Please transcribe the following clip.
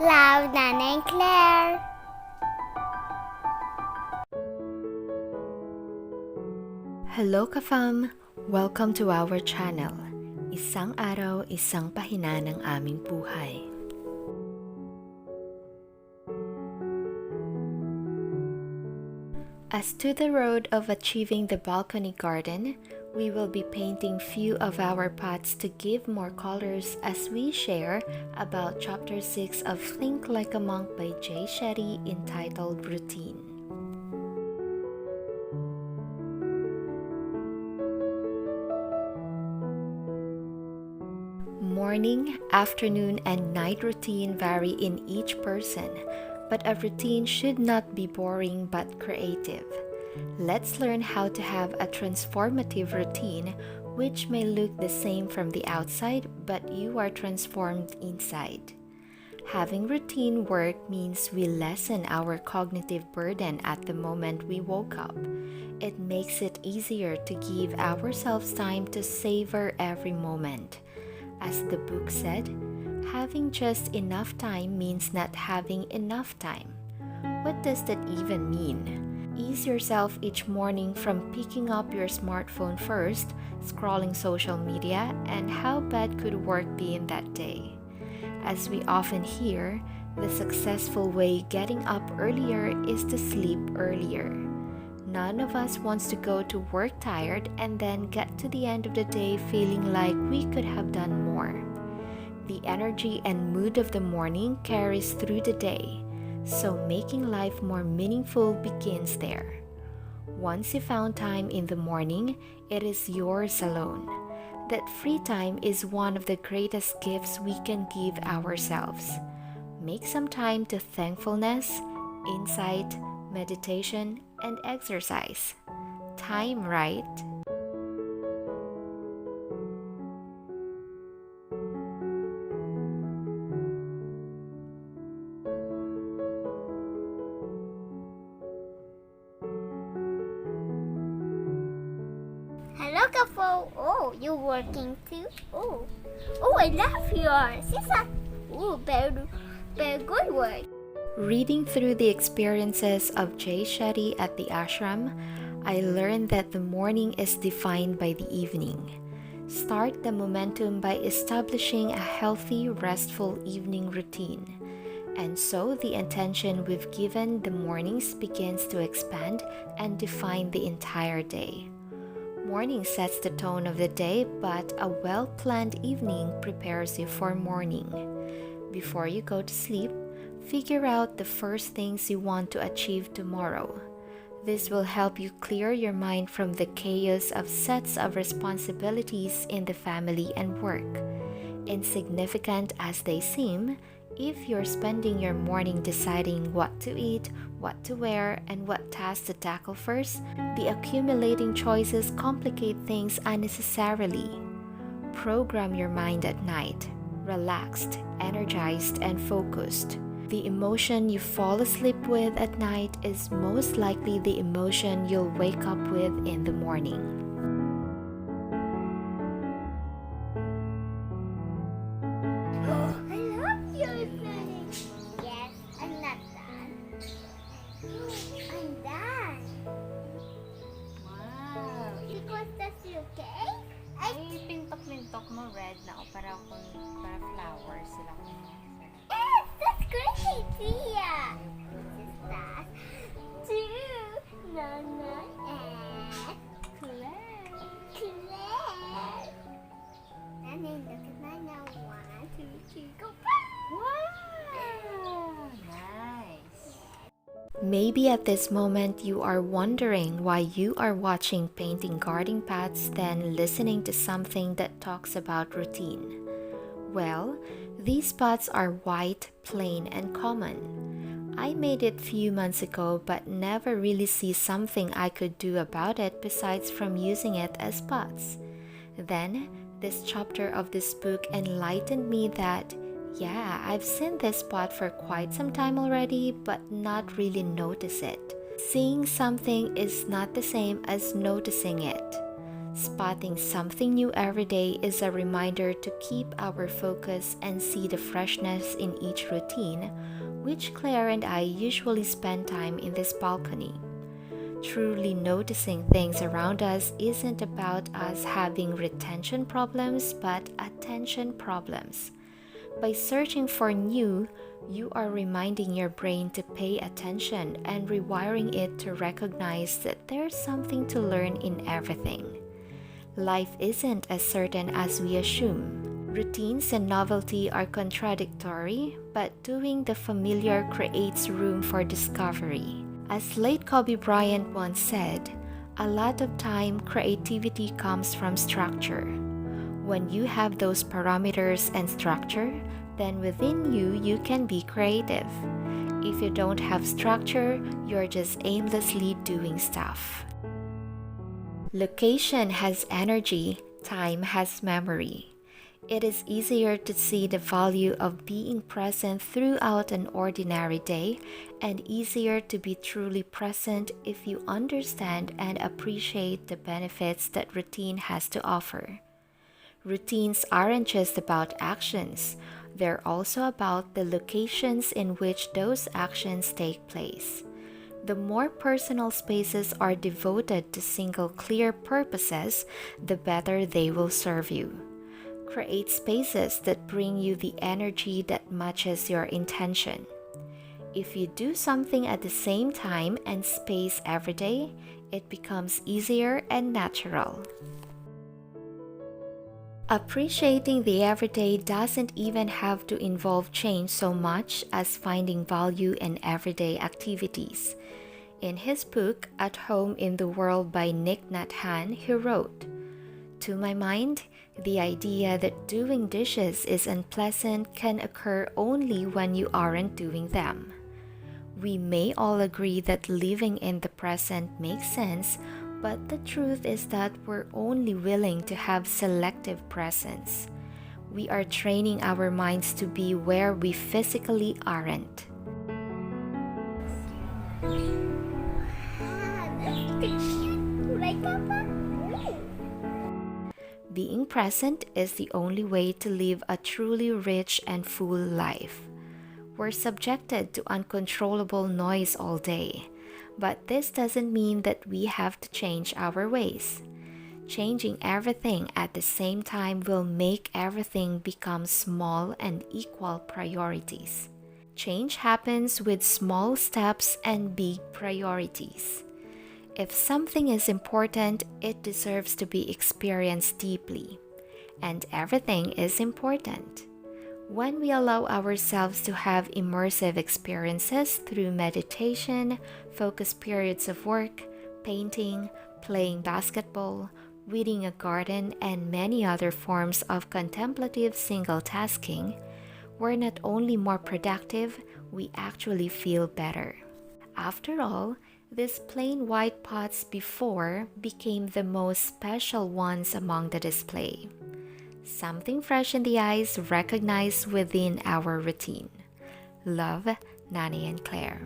love, Nanay and Claire. Hello KaFam! Welcome to our channel. Isang araw, isang pahina ng aming buhay. As to the road of achieving the balcony garden, we will be painting few of our pots to give more colors as we share about Chapter 6 of Think Like a Monk by Jay Shetty entitled Routine. Morning, afternoon, and night routine vary in each person, but a routine should not be boring but creative. Let's learn how to have a transformative routine which may look the same from the outside, but you are transformed inside. Having routine work means we lessen our cognitive burden at the moment we woke up. It makes it easier to give ourselves time to savor every moment. As the book said, having just enough time means not having enough time. What does that even mean? Ease yourself each morning from picking up your smartphone first, scrolling social media, and how bad could work be in that day? As we often hear, the successful way getting up earlier is to sleep earlier. None of us wants to go to work tired and then get to the end of the day feeling like we could have done more. The energy and mood of the morning carries through the day, so making life more meaningful begins there. Once you found time in the morning, it is yours alone. That free time is one of the greatest gifts we can give ourselves. Make some time to thankfulness, insight, meditation, and exercise. Time, right? Hello, Kafo. Oh, you working too? Oh, I love yours. Very good work. Reading through the experiences of Jay Shetty at the ashram, I learned that the morning is defined by the evening. Start the momentum by establishing a healthy, restful evening routine. And so the intention we've given the mornings begins to expand and define the entire day. Morning sets the tone of the day, but a well-planned evening prepares you for morning. Before you go to sleep, figure out the first things you want to achieve tomorrow. This will help you clear your mind from the chaos of sets of responsibilities in the family and work. Insignificant as they seem, if you're spending your morning deciding what to eat, what to wear, and what tasks to tackle first, the accumulating choices complicate things unnecessarily. Program your mind at night, relaxed, energized, and focused. The emotion you fall asleep with at night is most likely the emotion you'll wake up with in the morning. I love your feeling. Yes, I'm not done. I'm done. Wow! Because that's okay. Ay, pintok-pintok mo red na para flowers sila. Yes, that's great idea. This is that too. Nanay and Claire. Nanay, look at my now. 1, 2, 3, go. Wow! Nice! Maybe at this moment you are wondering why you are watching painting garden paths then listening to something that talks about routine. Well, these pots are white, plain, and common. I made it few months ago but never really see something I could do about it besides from using it as pots. Then, this chapter of this book enlightened me that, yeah, I've seen this pot for quite some time already but not really notice it. Seeing something is not the same as noticing it. Spotting something new every day is a reminder to keep our focus and see the freshness in each routine, which Claire and I usually spend time in this balcony. Truly noticing things around us isn't about us having retention problems, but attention problems. By searching for new, you are reminding your brain to pay attention and rewiring it to recognize that there's something to learn in everything. Life isn't as certain as we assume. Routines and novelty are contradictory, but doing the familiar creates room for discovery. As late Kobe Bryant once said, a lot of time creativity comes from structure. When you have those parameters and structure, then within you can be creative. If you don't have structure, you're just aimlessly doing stuff. Location has energy, time has memory. It is easier to see the value of being present throughout an ordinary day, and easier to be truly present if you understand and appreciate the benefits that routine has to offer. Routines aren't just about actions, they're also about the locations in which those actions take place. The more personal spaces are devoted to single clear purposes, the better they will serve you. Create spaces that bring you the energy that matches your intention. If you do something at the same time and space every day, it becomes easier and natural. Appreciating the everyday doesn't even have to involve change so much as finding value in everyday activities. In his book, At Home in the World by Nick Nathan, he wrote, "To my mind, the idea that doing dishes is unpleasant can occur only when you aren't doing them. We may all agree that living in the present makes sense, but the truth is that we're only willing to have selective presence. We are training our minds to be where we physically aren't." Being present is the only way to live a truly rich and full life. We're subjected to uncontrollable noise all day, but this doesn't mean that we have to change our ways. Changing everything at the same time will make everything become small and equal priorities. Change happens with small steps and big priorities. If something is important, it deserves to be experienced deeply. And everything is important. When we allow ourselves to have immersive experiences through meditation, focused periods of work, painting, playing basketball, weeding a garden, and many other forms of contemplative single-tasking, we're not only more productive, we actually feel better. After all, these plain white pots before became the most special ones among the display. Something fresh in the eyes recognized within our routine. Love, Nanay and Claire.